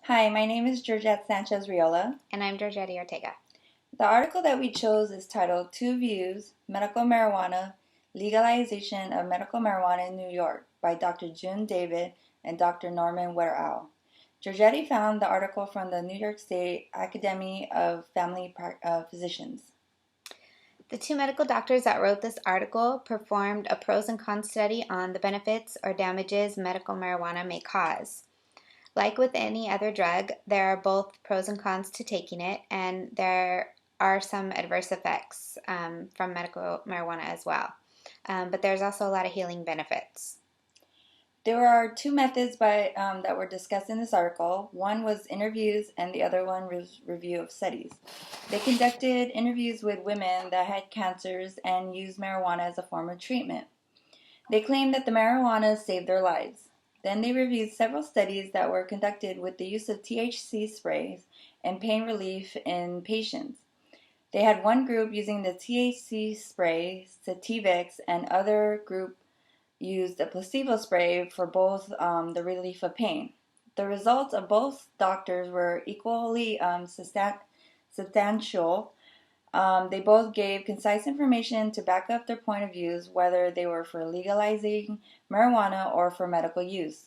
Hi, my name is Georgette Sanchez Riola. And I'm Georgette Ortega. The article that we chose is titled Two Views Medical Marijuana Legalization of Medical Marijuana in New York by Dr. June David and Dr. Norman Wetterau. Georgette found the article from the New York State Academy of Family Physicians. The two medical doctors that wrote this article performed a pros and cons study on the benefits or damages medical marijuana may cause. Like with any other drug, there are both pros and cons to taking it, and there are some adverse effects from medical marijuana as well. But there's also a lot of healing benefits. There are two methods that were discussed in this article. One was interviews, and the other one was review of studies. They conducted interviews with women that had cancers and used marijuana as a form of treatment. They claimed that the marijuana saved their lives. Then they reviewed several studies that were conducted with the use of THC sprays and pain relief in patients. They had one group using the THC spray, Sativex, and other group used a placebo spray for both the relief of pain. The results of both doctors were equally substantial. They both gave concise information to back up their point of views, whether they were for legalizing marijuana or for medical use.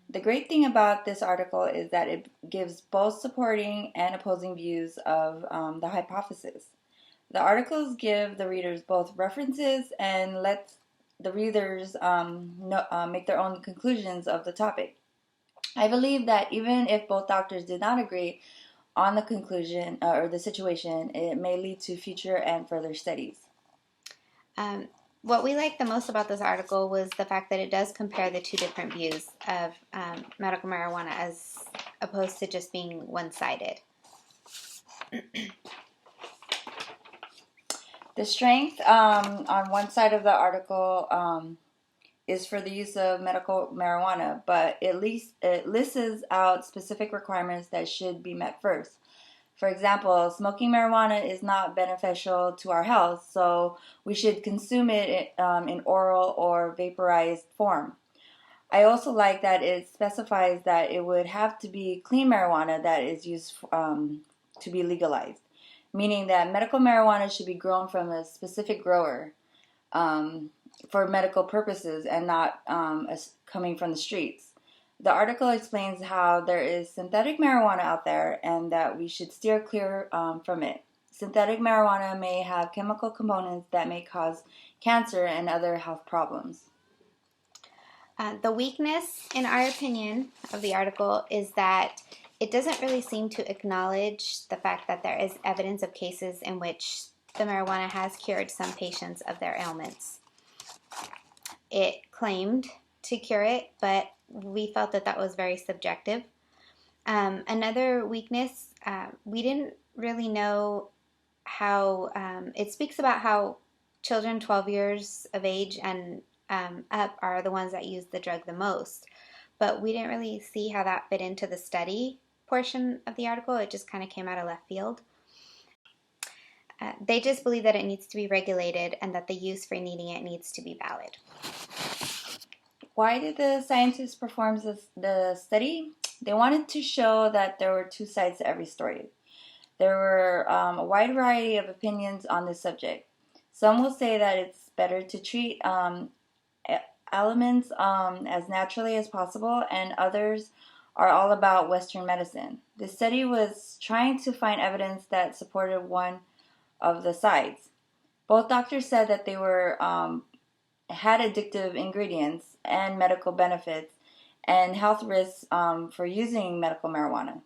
The great thing about this article is that it gives both supporting and opposing views of the hypothesis. The articles give the readers both references and let the readers make their own conclusions of the topic. I believe that even if both doctors did not agree on the conclusion or the situation, it may lead to future and further studies. Um, what we liked the most about this article was the fact that it does compare the two different views of medical marijuana as opposed to just being one-sided. The strength on one side of the article is for the use of medical marijuana, but it lists out specific requirements that should be met first. For example, smoking marijuana is not beneficial to our health, so we should consume it in oral or vaporized form. I also like that it specifies that it would have to be clean marijuana that is used to be legalized, meaning that medical marijuana should be grown from a specific grower um, for medical purposes and not coming from the streets. The article explains how there is synthetic marijuana out there and that we should steer clear from it. Synthetic marijuana may have chemical components that may cause cancer and other health problems. The weakness, in our opinion, of the article is that it doesn't really seem to acknowledge the fact that there is evidence of cases in which the marijuana has cured some patients of their ailments. It claimed to cure it, but we felt that that was very subjective. Another weakness, we didn't really know how it speaks about how children 12 years of age and up are the ones that use the drug the most. But we didn't really see how that fit into the study portion of the article. It just kind of came out of left field. They just believe that it needs to be regulated and that the use for needing it needs to be valid. Why did the scientists perform the study? They wanted to show that there were two sides to every story. There were a wide variety of opinions on this subject. Some will say that it's better to treat elements as naturally as possible, and others are all about Western medicine. The study was trying to find evidence that supported one of the sides. Both doctors said that they were had addictive ingredients and medical benefits and health risks for using medical marijuana.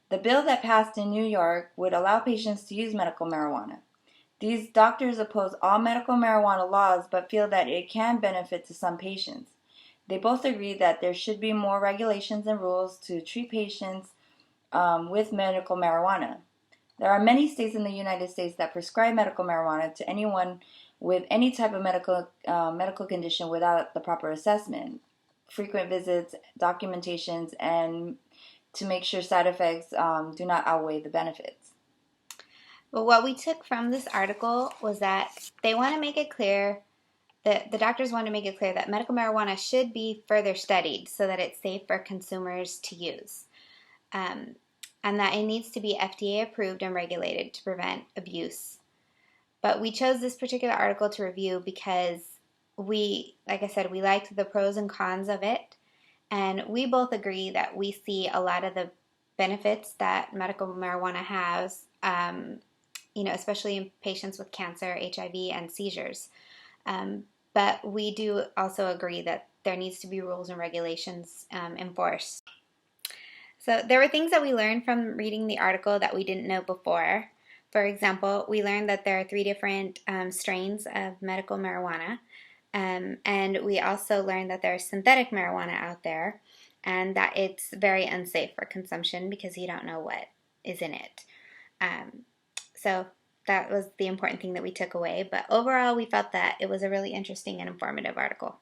The bill that passed in New York would allow patients to use medical marijuana. These doctors oppose all medical marijuana laws but feel that it can benefit to some patients. They both agree that there should be more regulations and rules to treat patients with medical marijuana. There are many states in the United States that prescribe medical marijuana to anyone with any type of medical condition without the proper assessment, frequent visits, documentations, and to make sure side effects do not outweigh the benefits. But what we took from this article was that they want to make it clear that the doctors want to make it clear that medical marijuana should be further studied so that it's safe for consumers to use. and that it needs to be FDA approved and regulated to prevent abuse. But we chose this particular article to review because like I said, we liked the pros and cons of it. And we both agree that we see a lot of the benefits that medical marijuana has, especially in patients with cancer, HIV, and seizures. But we do also agree that there needs to be rules and regulations enforced. So there were things that we learned from reading the article that we didn't know before. For example, we learned that there are 3 different strains of medical marijuana. And we also learned that there's synthetic marijuana out there and that it's very unsafe for consumption because you don't know what is in it. So that was the important thing that we took away. But overall, we felt that it was a really interesting and informative article.